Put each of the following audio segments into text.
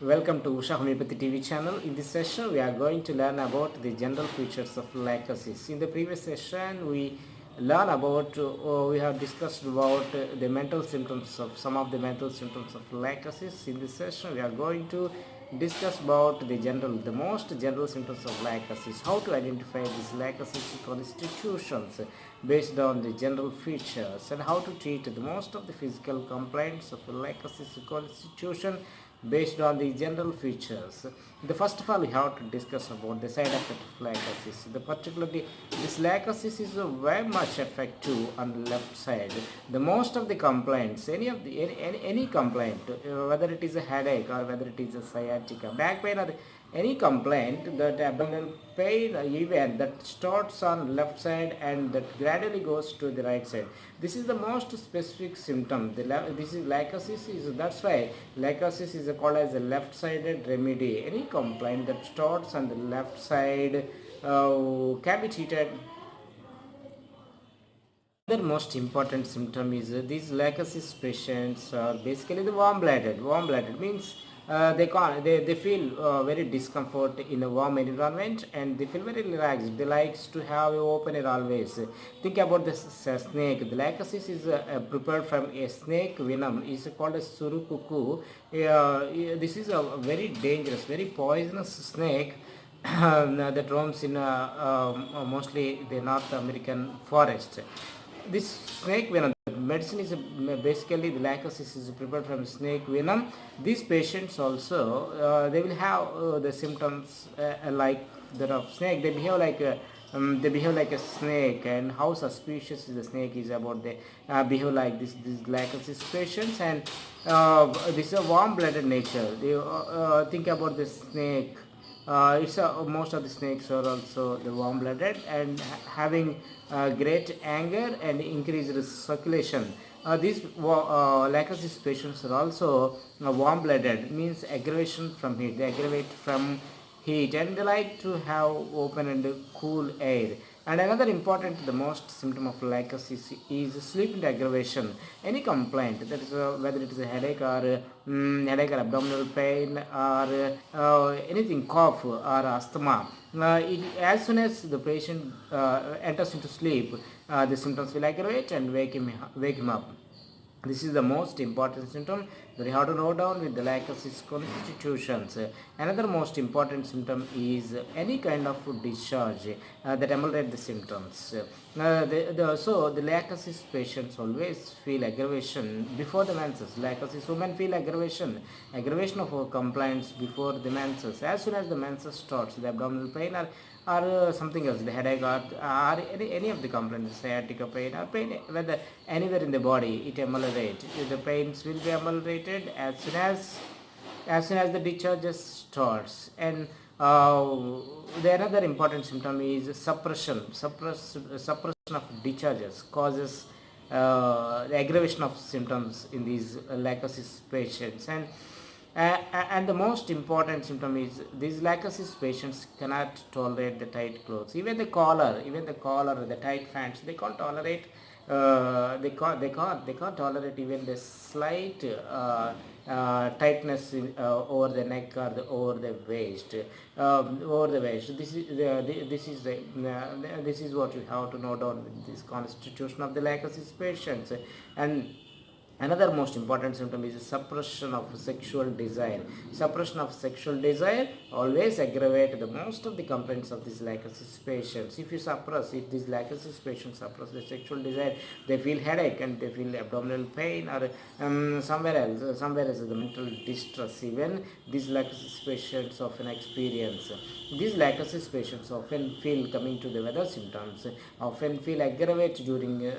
Welcome to Usha Homeopathy TV channel. In this session, we are going to learn about the general features of lacosis. In the previous session, we have discussed about the mental symptoms of some of the mental symptoms of lacosis. In this session, we are going to discuss about the most general symptoms of lacosis, how to identify these lacosis constitutions based on the general features, and how to treat the most of the physical complaints of lacosis constitution based on the general features. The first of all, we have to discuss about the side effect of lacosis. Particularly, this lacosis is very much effective on the left side. The most of the complaints, any complaint, whether it is a headache or whether it is a sciatica, back pain, or any complaint that abdominal pain even that starts on left side and that gradually goes to the right side. This is the most specific symptom. This is lacosis is that's why lacosis is called as a left-sided remedy. Any complaint that starts on the left side can be treated. Another most important symptom is these lacosis patients are basically the warm-blooded. Warm-blooded means they feel very discomfort in a warm environment and they feel very relaxed. They likes to have open air always. Think about this snake. The lacosis is prepared from a snake venom. It's called as surukuku. This is a very dangerous, very poisonous snake that roams in mostly the North American forest. This snake venom medicine is basically the lacosis is prepared from snake venom. These patients also they will have the symptoms like that of snake. They behave like a snake, and how suspicious the snake is about they behave like this. These lacosis patients, and this is a warm-blooded nature. They think about the snake. Most of the snakes are also the warm-blooded and having great anger and increased circulation. These lacosis patients are also warm-blooded, means aggravation from heat. They aggravate from heat and they like to have open and cool air. And another important, the most symptom of lacosis is sleep and aggravation. Any complaint, that is whether it is a headache or abdominal pain or anything, cough or asthma. As soon as the patient enters into sleep, the symptoms will aggravate and wake him up. This is the most important symptom that you have to note down with the lacosis constitutions. Another most important symptom is any kind of discharge that ameliorate the symptoms. So the lacosis patients always feel aggravation before the menses. Lacosis women feel aggravation of complaints before the menses. As soon as the menses starts, the abdominal pain or something else, the headache or any of the complaints, sciatica pain or pain whether anywhere in the body, it ameliorates. The pains will be ameliorated as soon as the discharges starts. And the another important symptom is suppression of discharges causes the aggravation of symptoms in these lacosis patients. And the most important symptom is these lacosis patients cannot tolerate the tight clothes. Even the collar, the tight pants, they can't tolerate. They can't tolerate even the slight tightness over the neck or over the waist. This is what you have to note down with this constitution of the lacosis patients. And another most important symptom is suppression of sexual desire. Suppression of sexual desire always aggravate the most of the complaints of these lacosis patients. If these lacosis patients suppress the sexual desire, they feel headache and they feel abdominal pain or somewhere else the mental distress. Even these lacosis patients often experience. These lacosis patients often feel coming to the weather symptoms, often feel aggravate during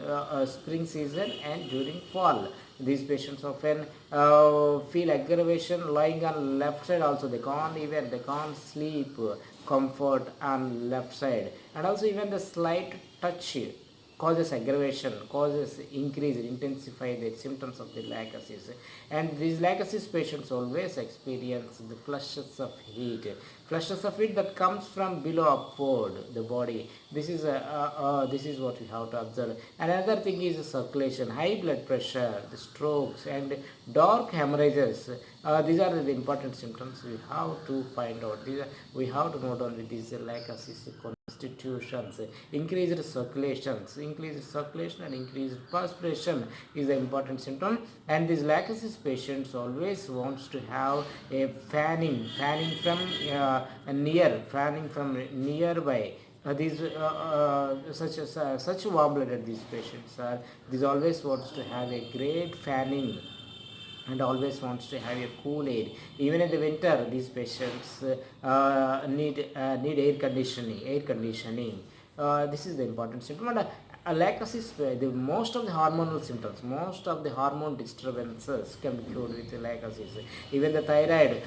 spring season and during fall. These patients often feel aggravation lying on left side also. They can't sleep comfort on left side. And also even the slight touch causes aggravation, causes increase, intensify the symptoms of the lacosis. And these lacosis patients always experience the flushes of heat. flushes of it that comes from below upward the body. This is what we have to observe. Another thing is circulation, high blood pressure, the strokes, and dark hemorrhages. These are the important symptoms we have to find out. We have to note down with these lacusis constitutions. Increased circulation and increased perspiration is the important symptom. And these lacusis patients always wants to have a fanning from fanning from nearby. Such warm-blooded these patients are. These always wants to have a great fanning and always wants to have a cool air. Even in the winter, these patients need air conditioning. This is the important symptom. And lacusis, the most of the hormonal symptoms, most of the hormone disturbances can be cured with lacusis. Even the thyroid,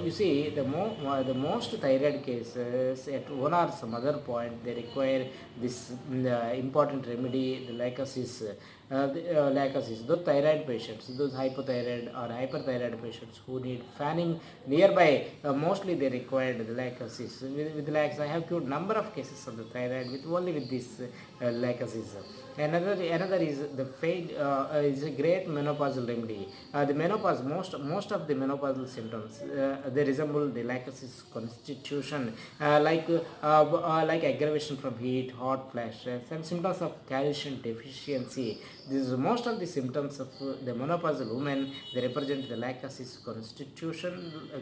you see, the most thyroid cases at one or some other point they require this important remedy, the lacusis. Lacusis, those thyroid patients, those hypothyroid or hyperthyroid patients who need fanning nearby, mostly they require the lacusis. With lacusis, I have cured number of cases of the thyroid with only with this lacusis. Another is the faint is a great menopausal remedy. The menopause, most of the menopausal symptoms they resemble the lacusis constitution, like aggravation from heat, hot flashes, and symptoms of calcium deficiency. This is most of the symptoms of the menopausal women. They represent the lacusis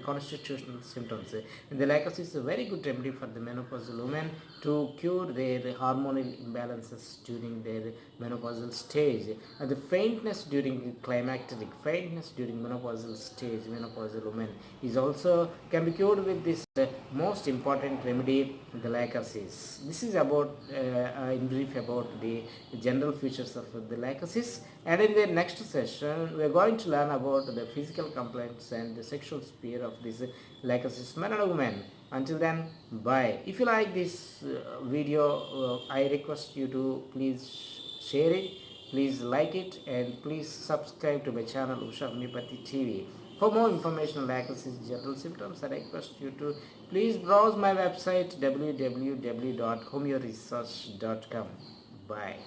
constitutional symptoms. The lacusis is a very good remedy for the menopausal women to cure their hormonal imbalances during their menopausal stage. The faintness during climacteric, faintness during menopausal stage, menopausal women is also can be cured with this most important remedy, the lacusis. This is about in brief about the general features of the lacusis. And in the next session, we are going to learn about the physical complaints and the sexual sphere of this lacusis men and women. Until then, bye. If you like this video, I request you to please share it, please like it, and please subscribe to my channel Usha Homeopathy TV. For more information on lacusis general symptoms, I request you to please browse my website www.homeoresearch.com. Bye.